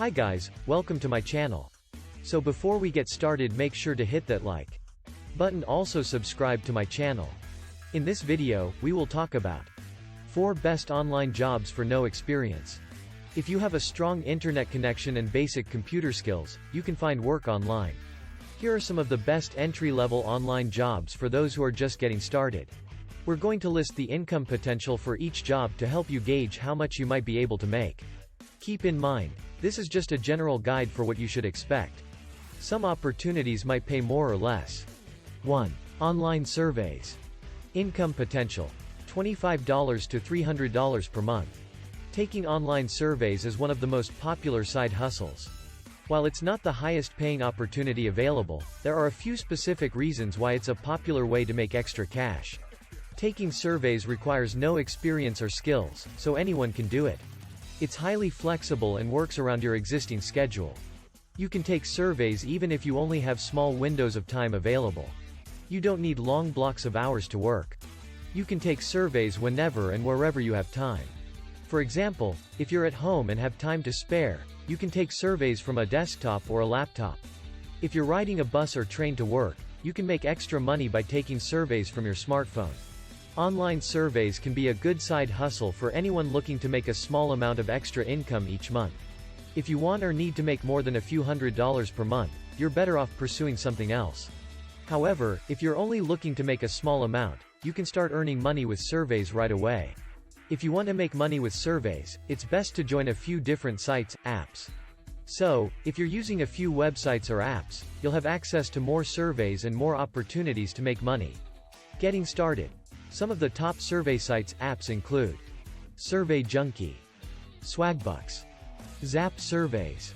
Hi guys, welcome to my channel. So before we get started, make sure to hit that like button, also subscribe to my channel. In this video, we will talk about 4 best online jobs for no experience. If you have a strong internet connection and basic computer skills, you can find work online. Here are some of the best entry-level online jobs for those who are just getting started. We're going to list the income potential for each job to help you gauge how much you might be able to make. Keep in mind, this is just a general guide for what you should expect. Some opportunities might pay more or less. 1. Online surveys. Income potential: $25 to $300 per month. Taking online surveys is one of the most popular side hustles. While it's not the highest paying opportunity available, there are a few specific reasons why it's a popular way to make extra cash. Taking surveys requires no experience or skills, so anyone can do it. It's highly flexible and works around your existing schedule. You can take surveys even if you only have small windows of time available. You don't need long blocks of hours to work. You can take surveys whenever and wherever you have time. For example, if you're at home and have time to spare, you can take surveys from a desktop or a laptop. If you're riding a bus or train to work, you can make extra money by taking surveys from your smartphone. Online surveys can be a good side hustle for anyone looking to make a small amount of extra income each month. If you want or need to make more than a few $100s per month, you're better off pursuing something else. However, if you're only looking to make a small amount, you can start earning money with surveys right away. If you want to make money with surveys, it's best to join a few different sites, apps. So, if you're using a few websites or apps, you'll have access to more surveys and more opportunities to make money. Getting started. Some of the top survey sites, apps include Survey Junkie, Swagbucks, Zap Surveys.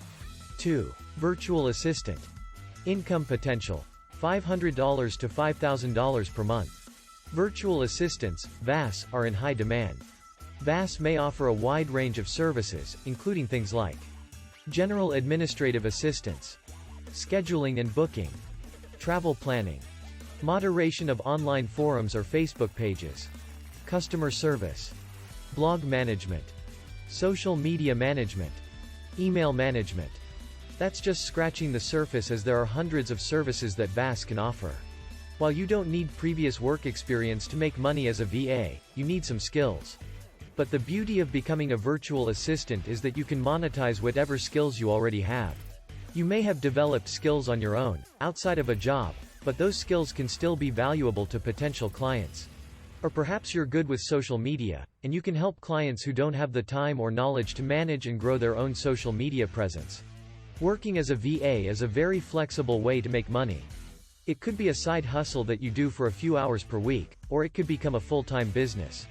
2. Virtual Assistant. Income potential: $500 to $5,000 per month. Virtual assistants, VAS, are in high demand. VAS may offer a wide range of services, including things like general administrative assistance, scheduling and booking, travel planning, moderation of online forums or Facebook pages, customer service, blog management, social media management, email management. That's just scratching the surface, as there are hundreds of services that VAS can offer. While you don't need previous work experience to make money as a VA, you need some skills. But the beauty of becoming a virtual assistant is that you can monetize whatever skills you already have. You may have developed skills on your own, outside of a job, but those skills can still be valuable to potential clients. Or perhaps you're good with social media, and you can help clients who don't have the time or knowledge to manage and grow their own social media presence. Working as a VA is a very flexible way to make money. It could be a side hustle that you do for a few hours per week, or it could become a full-time business.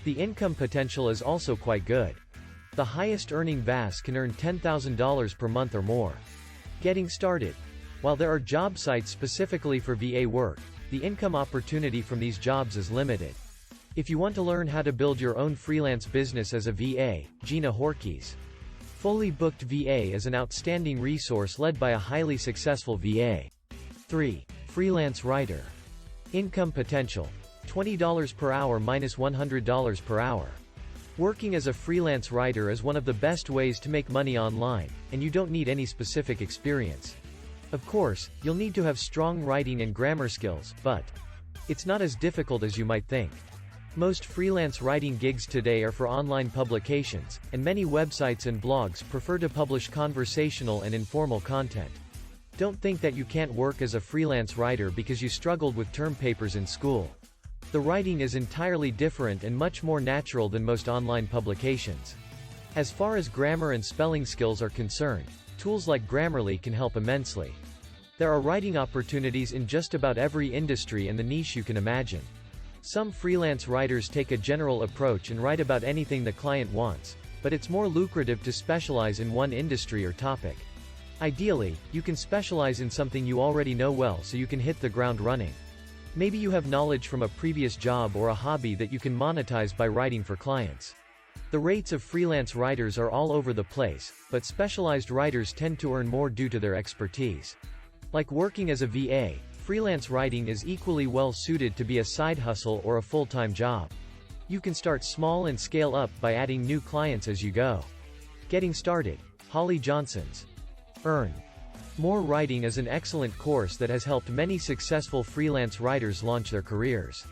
The income potential is also quite good. The highest earning VAS can earn $10,000 per month or more. Getting started. While there are job sites specifically for VA work, the income opportunity from these jobs is limited. If you want to learn how to build your own freelance business as a VA, Gina Horkey's Fully Booked VA is an outstanding resource led by a highly successful VA. 3. Freelance writer. Income potential: $20 per hour minus $100 per hour. Working as a freelance writer is one of the best ways to make money online, and you don't need any specific experience. Of course, you'll need to have strong writing and grammar skills, but it's not as difficult as you might think. Most freelance writing gigs today are for online publications, and many websites and blogs prefer to publish conversational and informal content. Don't think that you can't work as a freelance writer because you struggled with term papers in school. The writing is entirely different and much more natural than most online publications. As far as grammar and spelling skills are concerned, tools like Grammarly can help immensely. There are writing opportunities in just about every industry and the niche you can imagine. Some freelance writers take a general approach and write about anything the client wants, but it's more lucrative to specialize in one industry or topic. Ideally, you can specialize in something you already know well so you can hit the ground running. Maybe you have knowledge from a previous job or a hobby that you can monetize by writing for clients. The rates of freelance writers are all over the place, but specialized writers tend to earn more due to their expertise. Like working as a VA, freelance writing is equally well suited to be a side hustle or a full-time job. You can start small and scale up by adding new clients as you go. Getting started. Holly Johnson's Earn More Writing is an excellent course that has helped many successful freelance writers launch their careers.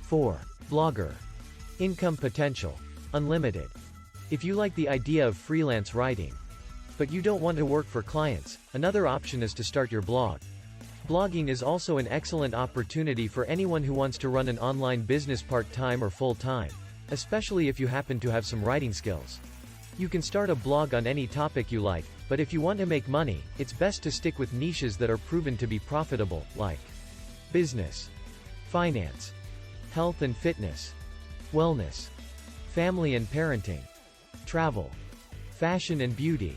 4. Blogger. Income potential. Unlimited. If you like the idea of freelance writing, but you don't want to work for clients, another option is to start your blog. Blogging is also an excellent opportunity for anyone who wants to run an online business part-time or full-time, especially if you happen to have some writing skills. You can start a blog on any topic you like, but if you want to make money, it's best to stick with niches that are proven to be profitable, like business, finance, health and fitness, wellness, family and parenting, travel, fashion and beauty.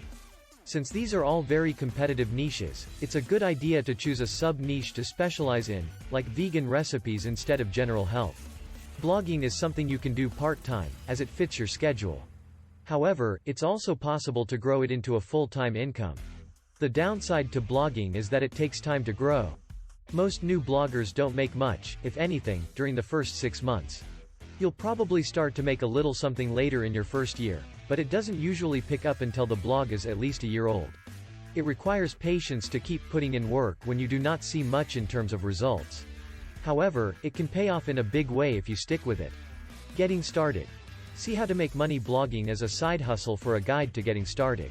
Since these are all very competitive niches, it's a good idea to choose a sub-niche to specialize in, like vegan recipes instead of general health. Blogging is something you can do part-time, as it fits your schedule. However, it's also possible to grow it into a full-time income. The downside to blogging is that it takes time to grow. Most new bloggers don't make much, if anything, during the first 6 months. You'll probably start to make a little something later in your first year, but it doesn't usually pick up until the blog is at least a year old. It requires patience to keep putting in work when you do not see much in terms of results. However, it can pay off in a big way if you stick with it. Getting started. See how to make money blogging as a side hustle for a guide to getting started.